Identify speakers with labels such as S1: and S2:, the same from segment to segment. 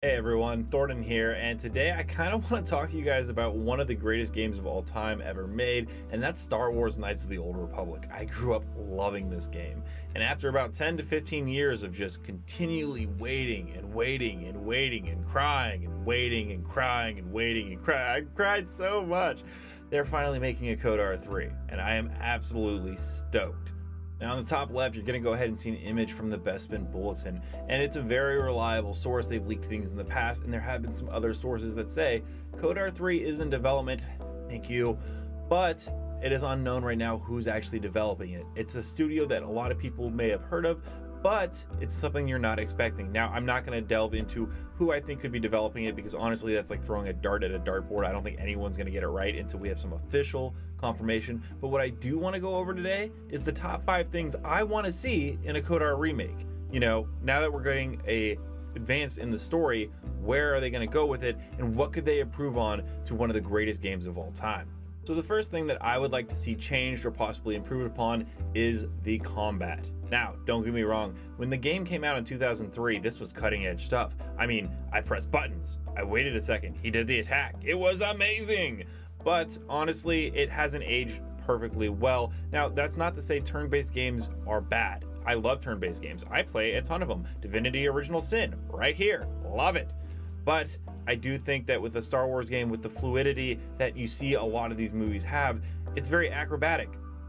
S1: Hey everyone, Thornton here, and today I kind of want to talk to you guys about one of the greatest games of all time ever made, and that's Star Wars Knights of the Old Republic. I grew up loving this game, and after about 10 to 15 years of just continually waiting and waiting and waiting and crying and waiting and crying and waiting and crying, I cried so much. They're finally making a Kotor 3, and I am absolutely stoked. Now on the top left, you're going to go ahead and see an image from the Bespin Bulletin, and it's a very reliable source. They've leaked things in the past, and there have been some other sources that say Kotor 3 is in development, thank you, but it is unknown right now who's actually developing it. It's a studio that a lot of people may have heard of, but it's something you're not expecting. Now, I'm not going to delve into who I think could be developing it, because honestly, that's like throwing a dart at a dartboard. I don't think anyone's going to get it right until we have some official confirmation. But what I do want to go over today is the top 5 things I want to see in a Kotor remake. You know, now that we're getting a advance in the story, where are they going to go with it, and what could they improve on to one of the greatest games of all time? So the first thing that I would like to see changed or possibly improved upon is the combat. Now, don't get me wrong, when the game came out in 2003, this was cutting edge stuff. I mean, I pressed buttons, I waited a second, he did the attack, it was amazing! But honestly, it hasn't aged perfectly well. Now, that's not to say turn-based games are bad. I love turn-based games, I play a ton of them. Divinity Original Sin, right here, love it. But I do think that with a Star Wars game, with the fluidity that you see a lot of these movies have, it's very acrobatic.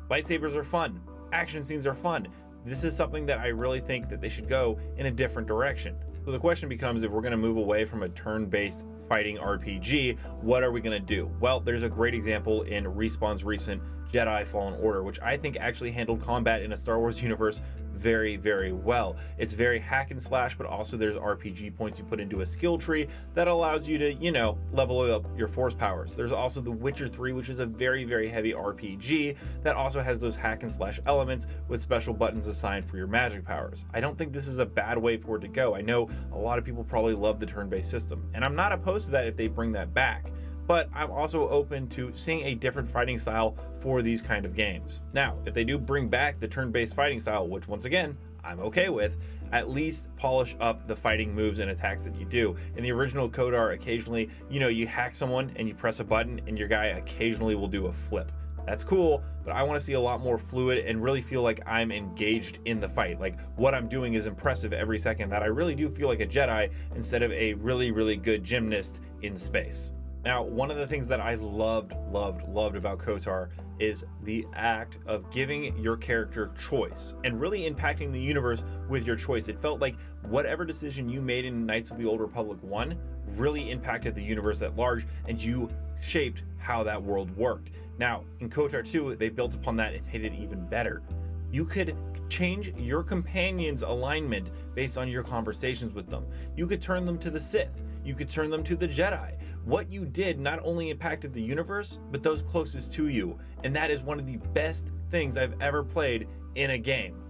S1: Lightsabers are fun, action scenes are fun. This is something that I really think that they should go in a different direction. So the question becomes, if we're going to move away from a turn-based fighting RPG, what are we going to do? Well, there's a great example in Respawn's recent Jedi Fallen Order, which I think actually handled combat in a Star Wars universe very, very well. It's very hack and slash, but also there's RPG points you put into a skill tree that allows you to, you know, level up your force powers. There's also The Witcher 3, which is a very, very heavy RPG that also has those hack and slash elements with special buttons assigned for your magic powers. I don't think this is a bad way for it to go. I know a lot of people probably love the turn-based system, and I'm not opposed to that if they bring that back. But I'm also open to seeing a different fighting style for these kind of games. Now, if they do bring back the turn-based fighting style, which once again, I'm okay with, at least polish up the fighting moves and attacks that you do. In the original Kotor, occasionally, you know, you hack someone and you press a button and your guy occasionally will do a flip. That's cool, but I want to see a lot more fluid and really feel like I'm engaged in the fight. Like what I'm doing is impressive every second, that I really do feel like a Jedi instead of a really, really good gymnast in space. Now, one of the things that I loved about Kotor is the act of giving your character choice and really impacting the universe with your choice. It felt like whatever decision you made in Knights of the Old Republic 1 really impacted the universe at large, and you shaped how that world worked. Now, in Kotor 2, they built upon that and made it even better. You could change your companion's alignment based on your conversations with them. You could turn them to the Sith. You could turn them to the Jedi. What you did not only impacted the universe, but those closest to you. And that is one of the best things I've ever played in a game.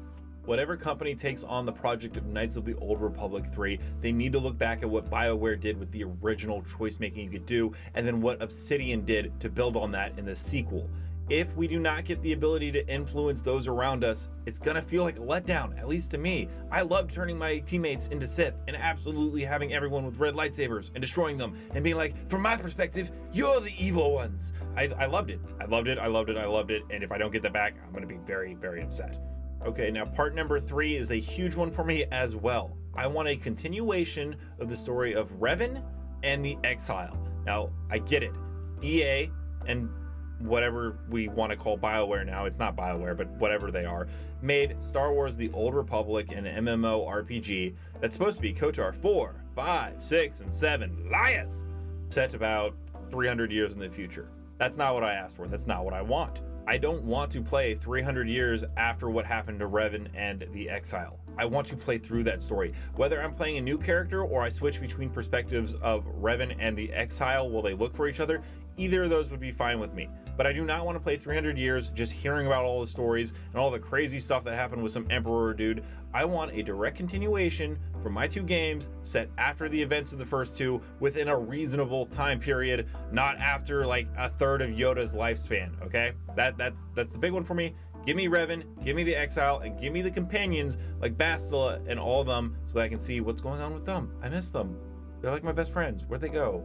S1: Whatever company takes on the project of Knights of the Old Republic 3, they need to look back at what BioWare did with the original choice making you could do, and then what Obsidian did to build on that in the sequel. If we do not get the ability to influence those around us, it's gonna feel like a letdown, at least to me. I loved turning my teammates into Sith and absolutely having everyone with red lightsabers and destroying them and being like, from my perspective, you're the evil ones. I loved it. I loved it, I loved it, I loved it. And if I don't get that back, I'm gonna be very, very upset. Okay, now part number 3 is a huge one for me as well. I want a continuation of the story of Revan and the Exile. Now, I get it. EA and whatever we want to call BioWare now, it's not BioWare, but whatever they are, made Star Wars The Old Republic an MMORPG that's supposed to be Kotor 4, 5, 6, and 7. Liars! Set about 300 years in the future. That's not what I asked for. That's not what I want. I don't want to play 300 years after what happened to Revan and the Exile. I want to play through that story. Whether I'm playing a new character or I switch between perspectives of Revan and the Exile while they look for each other, either of those would be fine with me. But I do not want to play 300 years just hearing about all the stories and all the crazy stuff that happened with some Emperor dude. I want a direct continuation for my 2 games set after the events of the first 2 within a reasonable time period, not after like a third of Yoda's lifespan, okay? That's the big one for me. Give me Revan, give me the Exile, and give me the companions like Bastila and all of them so that I can see what's going on with them. I miss them. They're like my best friends. Where'd they go?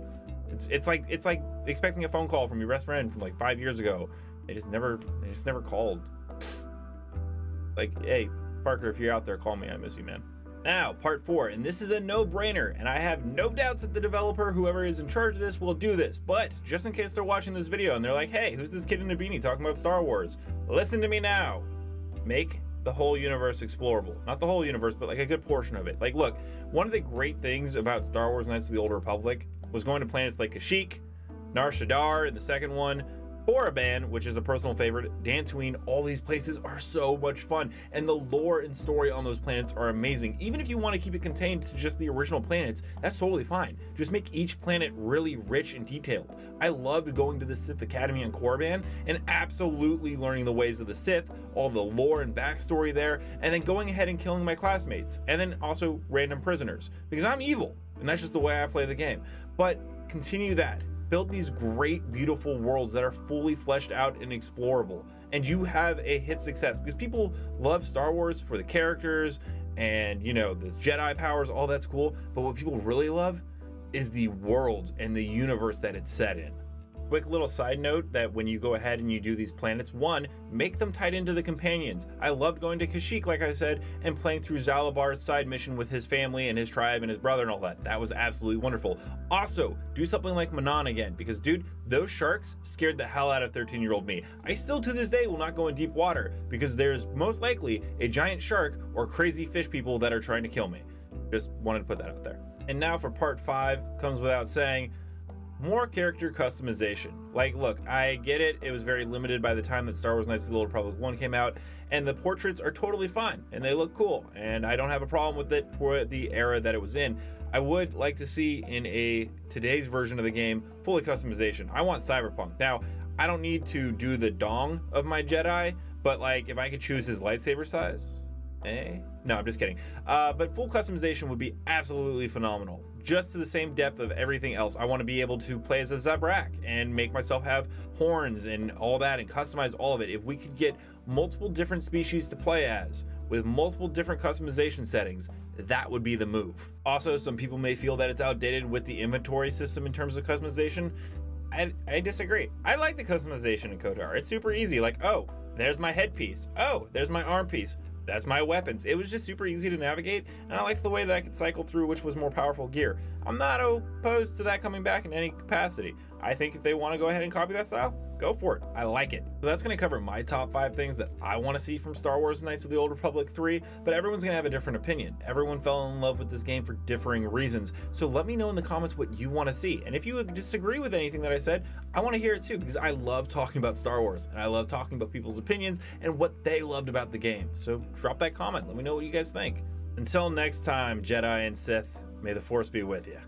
S1: It's like expecting a phone call from your best friend from like 5 years ago. They just never called. Like, hey, Parker, if you're out there, call me. I miss you, man. Now, part 4, and this is a no-brainer, and I have no doubts that the developer, whoever is in charge of this, will do this. But just in case they're watching this video and they're like, hey, who's this kid in a beanie talking about Star Wars? Listen to me now. Make the whole universe explorable. Not the whole universe, but like a good portion of it. Like, look, one of the great things about Star Wars Knights of the Old Republic was going to planets like Kashyyyk, Nar Shaddaa in the second one, Korriban, which is a personal favorite, Dantooine. All these places are so much fun, and the lore and story on those planets are amazing. Even if you want to keep it contained to just the original planets, that's totally fine. Just make each planet really rich and detailed. I loved going to the Sith Academy on Korriban and absolutely learning the ways of the Sith, all the lore and backstory there, and then going ahead and killing my classmates, and then also random prisoners, because I'm evil, and that's just the way I play the game. But continue that. Build these great, beautiful worlds that are fully fleshed out and explorable, and you have a hit success, because people love Star Wars for the characters and, you know, the Jedi powers, all that's cool, but what people really love is the world and the universe that it's set in. Quick little side note that when you go ahead and you do these planets, one, make them tied into the companions. I loved going to Kashyyyk, like I said, and playing through Zalabar's side mission with his family and his tribe and his brother and all that. That was absolutely wonderful. Also, do something like Manon again, because dude, those sharks scared the hell out of 13-year-old me. I still to this day will not go in deep water because there's most likely a giant shark or crazy fish people that are trying to kill me. Just wanted to put that out there. And now for part 5, comes without saying, more character customization. Like, look, I get it, it was very limited by the time that Star Wars Knights of the Old Republic 1 came out, and the portraits are totally fine and they look cool, and I don't have a problem with it for the era that it was in. I would like to see in today's version of the game fully customization. I want cyberpunk. Now, I don't need to do the dong of my Jedi, but like if I could choose his lightsaber size, no, I'm just kidding. But full customization would be absolutely phenomenal. Just to the same depth of everything else. I want to be able to play as a Zabrak and make myself have horns and all that and customize all of it. If we could get multiple different species to play as with multiple different customization settings, that would be the move. Also, some people may feel that it's outdated with the inventory system in terms of customization. I disagree. I like the customization in Kotor. It's super easy. Like, oh, there's my headpiece. Oh, there's my arm piece. That's my weapons. It was just super easy to navigate, and I liked the way that I could cycle through which was more powerful gear. I'm not opposed to that coming back in any capacity. I think if they want to go ahead and copy that style, go for it. I like it. So that's going to cover my top 5 things that I want to see from Star Wars Knights of the Old Republic 3, but everyone's going to have a different opinion. Everyone fell in love with this game for differing reasons, so let me know in the comments what you want to see. And if you disagree with anything that I said, I want to hear it too, because I love talking about Star Wars, and I love talking about people's opinions and what they loved about the game. So drop that comment. Let me know what you guys think. Until next time, Jedi and Sith, may the Force be with you.